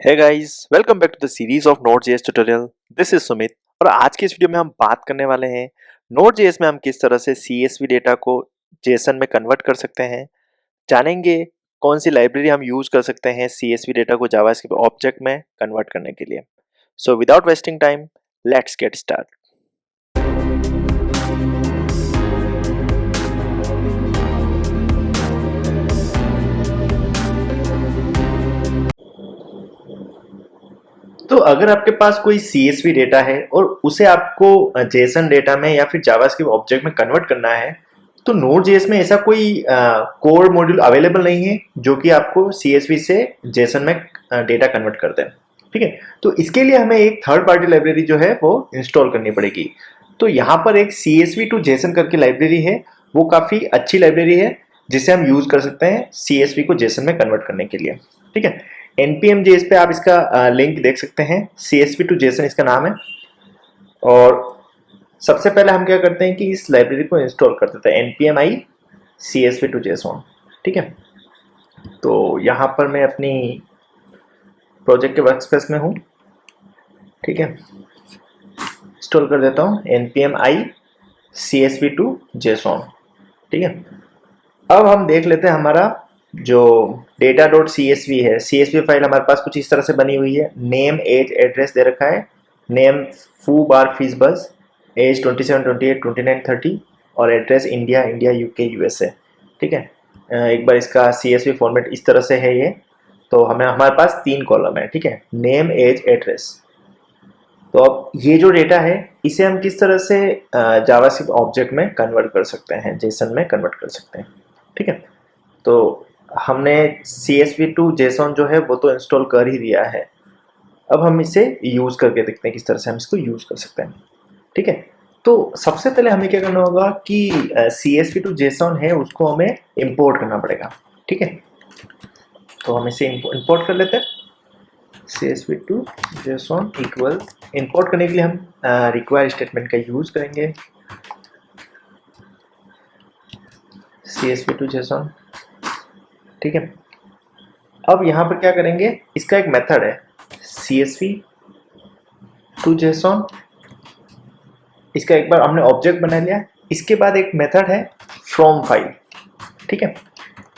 Hey guys, welcome back to the series of Node.js tutorial. This is Sumit और आज के इस वीडियो में हम बात करने वाले हैं Node.js में हम किस तरह से CSV डेटा को JSON में कन्वर्ट कर सकते हैं। जानेंगे कौन सी लाइब्रेरी हम यूज कर सकते हैं CSV डेटा को जावास्क्रिप्ट ऑब्जेक्ट में कन्वर्ट करने के लिए। So without wasting time, let's get start. तो अगर आपके पास कोई CSV डेटा है और उसे आपको JSON डेटा में या फिर जावास्क्रिप्ट ऑब्जेक्ट में कन्वर्ट करना है, तो Node.js में ऐसा कोई कोर मॉड्यूल अवेलेबल नहीं है जो कि आपको CSV से JSON में डेटा कन्वर्ट कर दे। ठीक है, तो इसके लिए हमें एक थर्ड पार्टी लाइब्रेरी जो है वो इंस्टॉल करनी पड़ेगी। तो यहाँ पर एक CSV टू JSON करके लाइब्रेरी है, वो काफ़ी अच्छी लाइब्रेरी है जिसे हम यूज़ कर सकते हैं CSV को JSON में कन्वर्ट करने के लिए। ठीक है, npm.js पे आप इसका लिंक देख सकते हैं, CSV टू JSON इसका नाम है। और सबसे पहले हम क्या करते हैं कि इस लाइब्रेरी को इंस्टॉल कर देते हैं, npm i CSV to JSON। ठीक है, तो यहाँ पर मैं अपनी प्रोजेक्ट के वर्कस्पेस में हूँ। ठीक है, इंस्टॉल कर देता हूँ npm i CSV to JSON। ठीक है, अब हम देख लेते हैं हमारा जो data.csv है, CSV फाइल हमारे पास कुछ इस तरह से बनी हुई है। नेम, एज, एड्रेस दे रखा है। नेम फू बार फीस बस, एज 27, 28, 29, 30 और एड्रेस इंडिया, यूके, यूएसए। ठीक है, एक बार इसका CSV फॉर्मेट इस तरह से है ये। तो हमारे पास 3 कॉलम है। ठीक है, नेम, एज, एड्रेस। तो अब ये जो डेटा है इसे हम किस तरह से जावास्क्रिप्ट ऑब्जेक्ट में कन्वर्ट कर सकते हैं, JSON में कन्वर्ट कर सकते हैं। ठीक है, तो हमने CSV टू JSON जो है वो तो इंस्टॉल कर ही दिया है। अब हम इसे यूज़ करके देखते हैं किस तरह से हम इसको यूज़ कर सकते हैं। ठीक है, तो सबसे पहले हमें क्या करना होगा कि CSV टू JSON है उसको हमें इंपोर्ट करना पड़ेगा। ठीक है, तो हम इसे इंपोर्ट कर लेते हैं। CSV to JSON equal, import करने के लिए हम रिक्वायर स्टेटमेंट का यूज़ करेंगे। CSV to JSON। ठीक है, अब यहाँ पर क्या करेंगे, इसका एक मेथड है CSV टू JSON। इसका एक बार हमने ऑब्जेक्ट बना लिया, इसके बाद एक मेथड है फ्रॉम फाइल। ठीक है,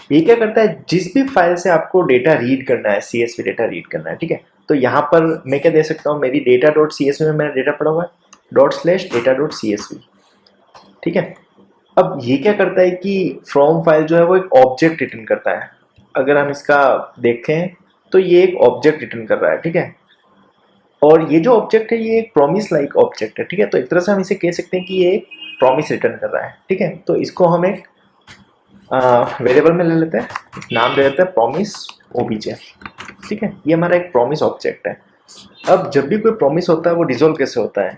ये क्या करता है, जिस भी फाइल से आपको डेटा रीड करना है, CSV डेटा रीड करना है। ठीक है, तो यहाँ पर मैं क्या दे सकता हूँ, मेरी data.csv में मेरा डेटा पड़ा हुआ है ./data.csv। ठीक है, अब ये क्या करता है कि फ्रॉम फाइल जो है वो एक ऑब्जेक्ट रिटर्न करता है। अगर हम इसका देखें तो ये एक ऑब्जेक्ट रिटर्न कर रहा है। ठीक है, और ये जो ऑब्जेक्ट है ये एक प्रॉमिस लाइक ऑब्जेक्ट है। ठीक है, तो एक तरह से हम इसे कह सकते हैं कि ये एक प्रॉमिस रिटर्न कर रहा है। ठीक है, तो इसको हम एक वेरिएबल में ले लेते हैं, नाम दे देते हैं प्रॉमिस obj। ठीक है, ये हमारा एक प्रॉमिस ऑब्जेक्ट है। अब जब भी कोई प्रॉमिस होता है वो रिजोल्व कैसे होता है,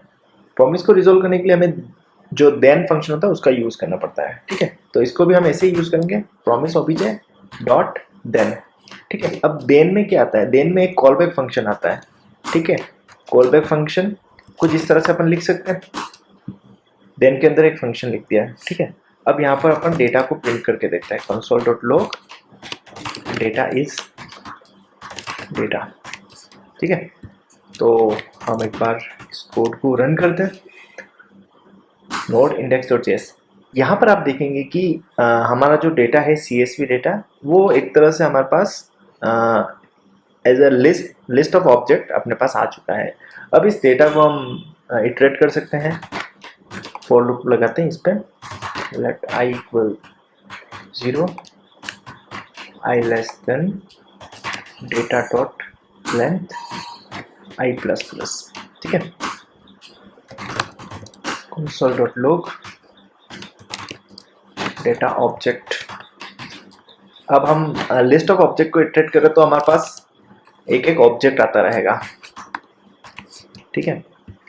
प्रॉमिस को रिजोल्व करने के लिए हमें जो देन फंक्शन होता है उसका यूज करना पड़ता है। ठीक है, तो इसको भी हम ऐसे ही यूज करेंगे, प्रॉमिस obj डॉट देन। ठीक है, अब देन में क्या आता है, देन में एक कॉल बैक फंक्शन आता है। ठीक है, कॉल बैक फंक्शन कुछ इस तरह से अपन लिख सकते हैं, देन के अंदर एक फंक्शन लिख दिया है। ठीक है, अब यहाँ पर अपन डेटा को प्रिंट करके देखते हैं, console.log डेटा इज डेटा। ठीक है, तो हम एक बार इस कोड को रन करते हैं, node index.js। यहाँ पर आप देखेंगे कि हमारा जो डेटा है CSV डेटा वो एक तरह से हमारे पास as a list of object अपने पास आ चुका है। अब इस डेटा को हम इटरेट कर सकते हैं, फॉर लूप लगाते हैं इस पर, let i equal 0, i less than data dot length i plus plus. ठीक है, console.log डेटा ऑब्जेक्ट। अब हम लिस्ट ऑफ ऑब्जेक्ट को इटरेट करें तो हमारे पास एक एक ऑब्जेक्ट आता रहेगा। ठीक है,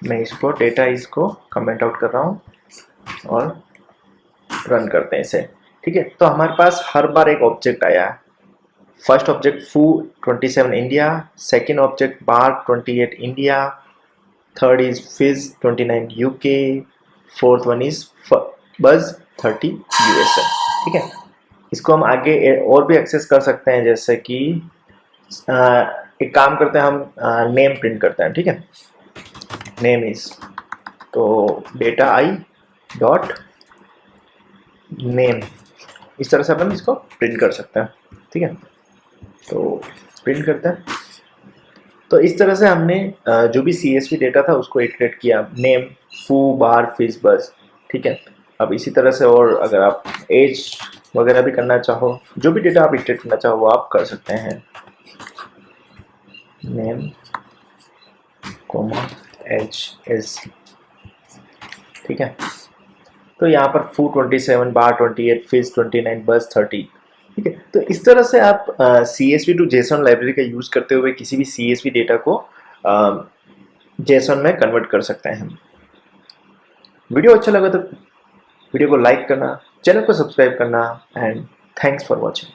मैं इसको डेटा इसको कमेंट आउट कर रहा हूँ और रन करते हैं इसे। ठीक है, तो हमारे पास हर बार एक ऑब्जेक्ट आया है। फर्स्ट ऑब्जेक्ट फू 27 India, second object bar 28 India, third is फिज 29 यूके, फोर्थ वन इज बज 30 यूएसए। ठीक है, इसको हम आगे और भी एक्सेस कर सकते हैं, जैसे कि एक काम करते हैं, हम नेम प्रिंट करते हैं, ठीक है। नेम इज, तो डेटा आई डॉट नेम, इस तरह से अपन इसको प्रिंट कर सकते हैं, ठीक है। तो प्रिंट करते हैं। तो इस तरह से हमने जो भी CSV डेटा था उसको इटरेट किया, नेम, फू, बार, फिश, बस, ठीक है। अब इसी तरह से और अगर आप एज वगैरह भी करना चाहो, जो भी डेटा आप इटरेट करना चाहो वो आप कर सकते हैं। नेम कोमा एज इज, ठीक है। तो यहाँ पर फू 27, बार 28, फिश 29, बस 30, ठीक है। तो इस तरह से आप CSV टू जेसन लाइब्रेरी का यूज करते हुए किसी भी CSV डेटा को जेसन में कन्वर्ट कर सकते हैं। वीडियो अच्छा लगा तो वीडियो को लाइक करना, चैनल को सब्सक्राइब करना, एंड थैंक्स फॉर वॉचिंग।